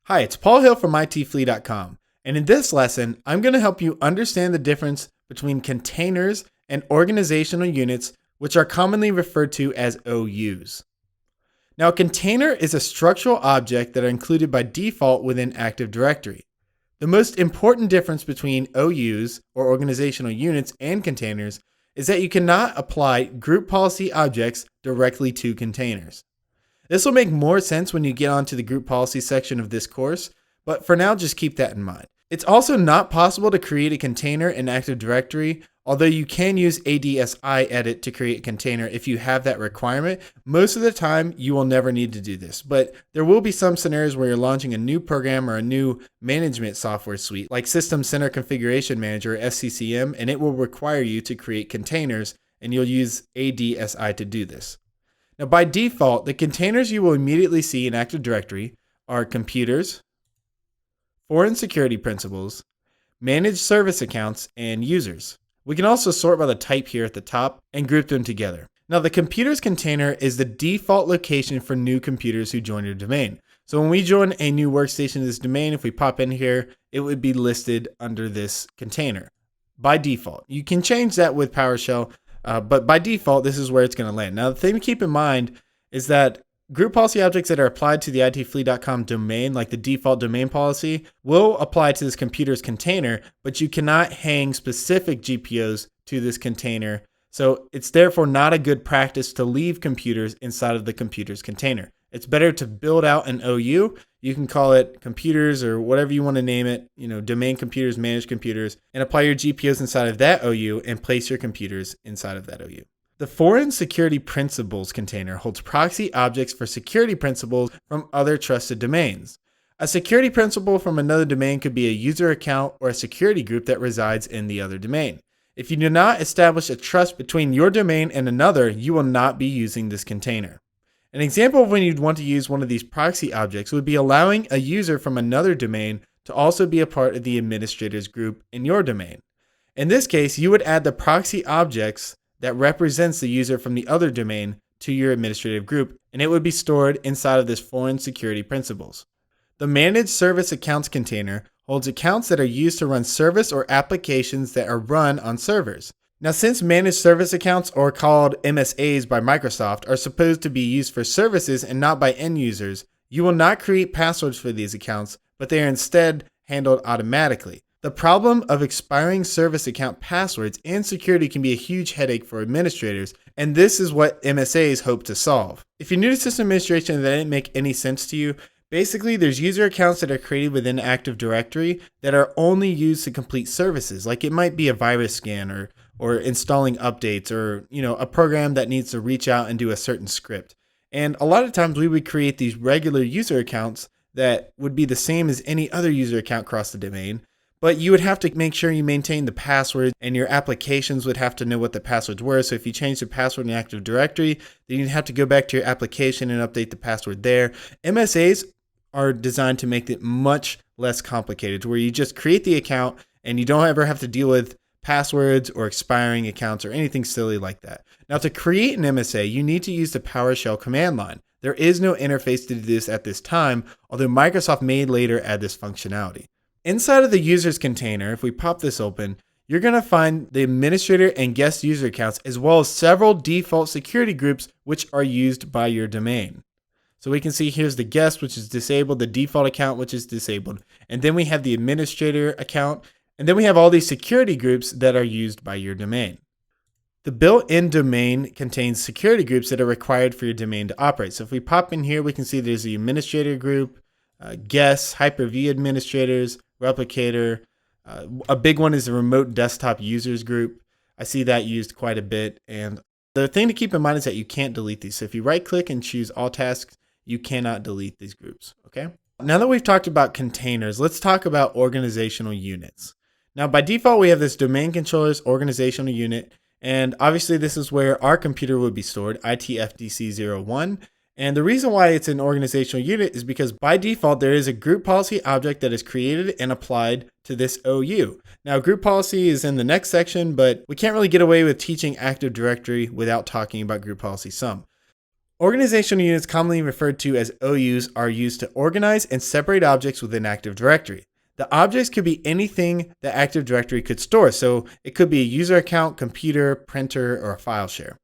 Hi, it's Paul Hill from itflea.com, and in this lesson, I'm going to help you understand the difference between containers and organizational units, which are commonly referred to as OUs. Now, a container is a structural object that are included by default within Active Directory. The most important difference between OUs, or organizational units, and containers is that you cannot apply group policy objects directly to containers. This will make more sense when you get onto the group policy section of this course, but for now, just keep that in mind. It's also not possible to create a container in Active Directory, although you can use ADSI edit to create a container if you have that requirement. Most of the time, you will never need to do this, but there will be some scenarios where you're launching a new program or a new management software suite, like System Center Configuration Manager, or SCCM, and it will require you to create containers, and you'll use ADSI to do this. Now, by default, the containers you will immediately see in Active Directory are computers, foreign security principals, managed service accounts, and users. We can also sort by the type here at the top and group them together. Now, the computers container is the default location for new computers who join your domain. So when we join a new workstation in this domain, if we pop in here, it would be listed under this container by default. You can change that with PowerShell, but by default, this is where it's going to land. Now, the thing to keep in mind is that group policy objects that are applied to the itflea.com domain, like the default domain policy, will apply to this computer's container, but you cannot hang specific GPOs to this container. So it's therefore not a good practice to leave computers inside of the computer's container. It's better to build out an OU. You can call it computers or whatever you want to name it, domain computers, managed computers, and apply your GPOs inside of that OU and place your computers inside of that OU. The foreign security principals container holds proxy objects for security principals from other trusted domains. A security principal from another domain could be a user account or a security group that resides in the other domain. If you do not establish a trust between your domain and another, you will not be using this container. An example of when you'd want to use one of these proxy objects would be allowing a user from another domain to also be a part of the administrators group in your domain. In this case, you would add the proxy objects that represents the user from the other domain to your administrative group, and it would be stored inside of this foreign security principals. The managed service accounts container holds accounts that are used to run service or applications that are run on servers. Now, since managed service accounts, or called MSAs by Microsoft, are supposed to be used for services and not by end users, you will not create passwords for these accounts, but they are instead handled automatically. The problem of expiring service account passwords and security can be a huge headache for administrators, and this is what MSAs hope to solve. If you're new to system administration and that didn't make any sense to you, basically there's user accounts that are created within Active Directory that are only used to complete services, like it might be a virus scan or installing updates or a program that needs to reach out and do a certain script. And a lot of times we would create these regular user accounts that would be the same as any other user account across the domain, but you would have to make sure you maintain the passwords, and your applications would have to know what the passwords were. So if you change the password in Active Directory, then you'd have to go back to your application and update the password there. MSAs are designed to make it much less complicated, to where you just create the account and you don't ever have to deal with passwords or expiring accounts or anything silly like that. Now, to create an MSA, you need to use the PowerShell command line. There is no interface to do this at this time, although Microsoft may later add this functionality. Inside of the users container, if we pop this open, you're going to find the administrator and guest user accounts, as well as several default security groups which are used by your domain. So we can see here's the guest, which is disabled, the default account, which is disabled, and then we have the administrator account, and then we have all these security groups that are used by your domain. The built-in domain contains security groups that are required for your domain to operate. So if we pop in here, we can see there's the administrator group, guests, Hyper-V administrators, replicator. A big one is the remote desktop users group. I see that used quite a bit. And the thing to keep in mind is that you can't delete these. So if you right-click and choose all tasks, you cannot delete these groups, okay? Now that we've talked about containers, let's talk about organizational units. Now, by default, we have this domain controller's organizational unit, and obviously this is where our computer would be stored, ITFDC01. And the reason why it's an organizational unit is because by default, there is a group policy object that is created and applied to this OU. Now, group policy is in the next section, but we can't really get away with teaching Active Directory without talking about group policy some. Organizational units, commonly referred to as OUs, are used to organize and separate objects within Active Directory. The objects could be anything that Active Directory could store, so it could be a user account, computer, printer, or a file share.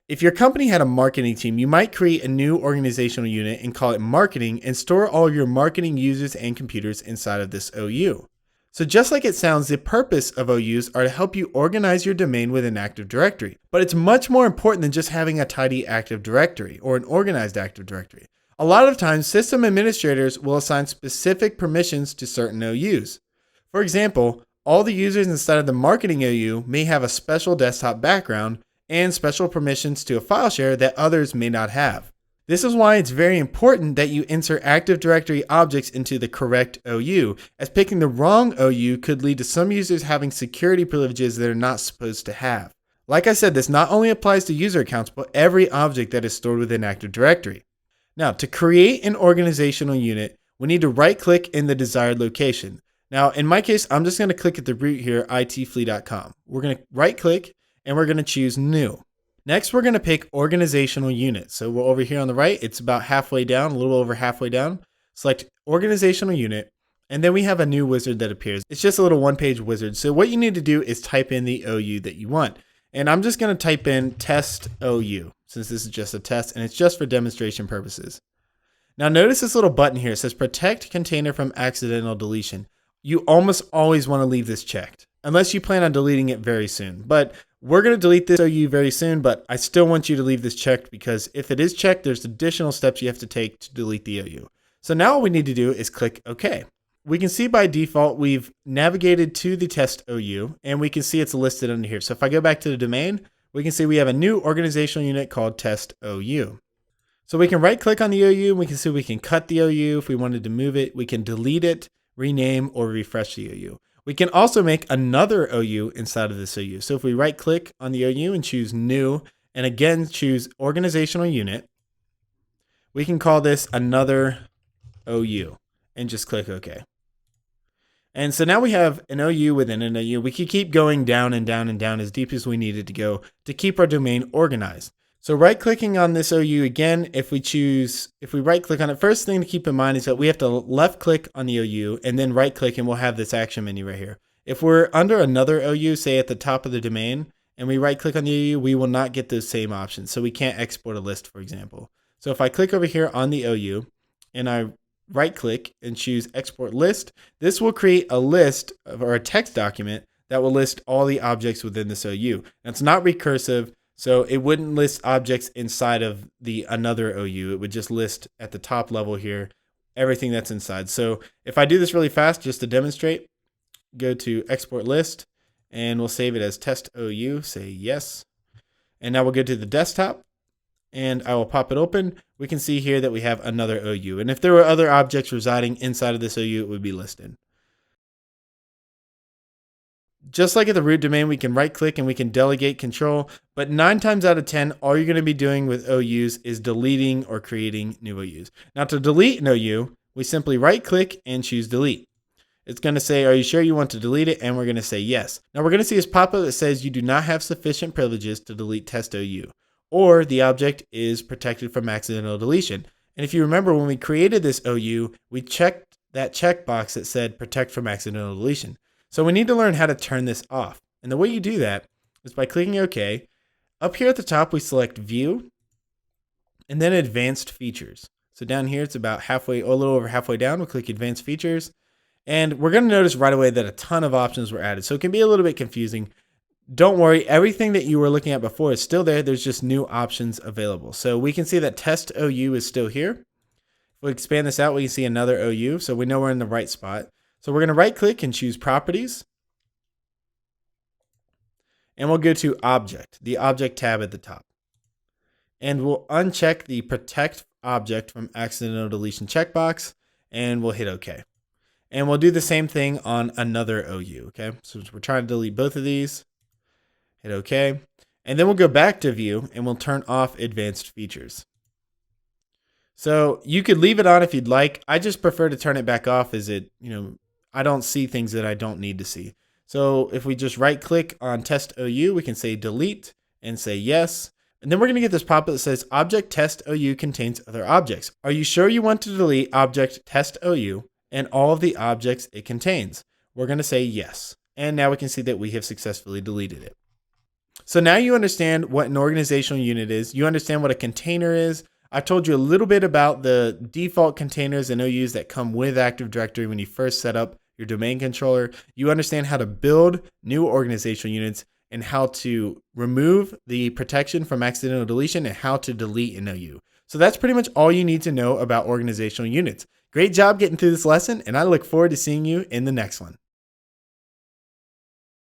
If your company had a marketing team, you might create a new organizational unit and call it marketing and store all your marketing users and computers inside of this OU. So just like it sounds, the purpose of OUs are to help you organize your domain within Active Directory. But it's much more important than just having a tidy Active Directory or an organized Active Directory. A lot of times, system administrators will assign specific permissions to certain OUs. For example, all the users inside of the marketing OU may have a special desktop background and special permissions to a file share that others may not have. This is why it's very important that you insert Active Directory objects into the correct OU, as picking the wrong OU could lead to some users having security privileges they're not supposed to have. Like I said, this not only applies to user accounts, but every object that is stored within Active Directory. Now, to create an organizational unit, we need to right-click in the desired location. Now, in my case, I'm just going to click at the root here, itfleet.com. We're going to right-click, and we're going to choose New. Next, we're going to pick Organizational Unit. So we're over here on the right. It's about halfway down, a little over halfway down. Select Organizational Unit, and then we have a new wizard that appears. It's just a little one-page wizard. So what you need to do is type in the OU that you want. And I'm just going to type in test OU, since this is just a test, and it's just for demonstration purposes. Now notice this little button here. It says Protect Container from Accidental Deletion. You almost always want to leave this checked, unless you plan on deleting it very soon. But we're going to delete this OU very soon, but I still want you to leave this checked, because if it is checked, there's additional steps you have to take to delete the OU. So now all we need to do is click OK. We can see by default we've navigated to the test OU, and we can see it's listed under here. So if I go back to the domain, we can see we have a new organizational unit called test OU. So we can right click on the OU, and we can see we can cut the OU if we wanted to move it. We can delete it, rename, or refresh the OU. We can also make another OU inside of this OU. So if we right click on the OU and choose New, and again choose Organizational Unit, we can call this another OU and just click OK. And so now we have an OU within an OU. We could keep going down and down and down as deep as we needed to go to keep our domain organized. So right clicking on this OU again, if we right click on it, first thing to keep in mind is that we have to left click on the OU and then right click, and we'll have this action menu right here. If we're under another OU, say at the top of the domain, and we right click on the OU, we will not get those same options. So we can't export a list, for example. So if I click over here on the OU and I right click and choose export list, this will create a list or a text document that will list all the objects within this OU. Now, it's not recursive, so it wouldn't list objects inside of the another OU. It would just list at the top level here everything that's inside. So if I do this really fast just to demonstrate, go to export list and we'll save it as test OU, say yes. And now we'll go to the desktop and I will pop it open. We can see here that we have another OU. And if there were other objects residing inside of this OU, it would be listed. Just like at the root domain, we can right click and we can delegate control, but 9 times out of 10, all you're going to be doing with OUs is deleting or creating new OUs. Now to delete an OU, we simply right click and choose delete. It's going to say, are you sure you want to delete it? And we're going to say yes. Now we're going to see this pop-up that says you do not have sufficient privileges to delete test OU, or the object is protected from accidental deletion. And if you remember, when we created this OU, we checked that checkbox that said protect from accidental deletion. So we need to learn how to turn this off. And the way you do that is by clicking OK. Up here at the top, we select View and then Advanced Features. So down here, it's about halfway, or a little over halfway down. We'll click Advanced Features. And we're going to notice right away that a ton of options were added. So it can be a little bit confusing. Don't worry, everything that you were looking at before is still there. There's just new options available. So we can see that Test OU is still here. If we expand this out, we can see another OU. So we know we're in the right spot. So we're going to right click and choose Properties. And we'll go to Object, the Object tab at the top. And we'll uncheck the Protect Object from Accidental Deletion checkbox, and we'll hit OK. And we'll do the same thing on another OU, okay? So we're trying to delete both of these. Hit OK. And then we'll go back to View, and we'll turn off Advanced Features. So you could leave it on if you'd like. I just prefer to turn it back off as it, I don't see things that I don't need to see. So if we just right click on Test OU, we can say delete and say yes. And then we're going to get this pop-up that says object test OU contains other objects. Are you sure you want to delete object test OU and all of the objects it contains? We're going to say yes. And now we can see that we have successfully deleted it. So now you understand what an organizational unit is. You understand what a container is. I told you a little bit about the default containers and OUs that come with Active Directory when you first set up your domain controller. You understand how to build new organizational units and how to remove the protection from accidental deletion and how to delete an OU. So that's pretty much all you need to know about organizational units. Great job getting through this lesson, and I look forward to seeing you in the next one.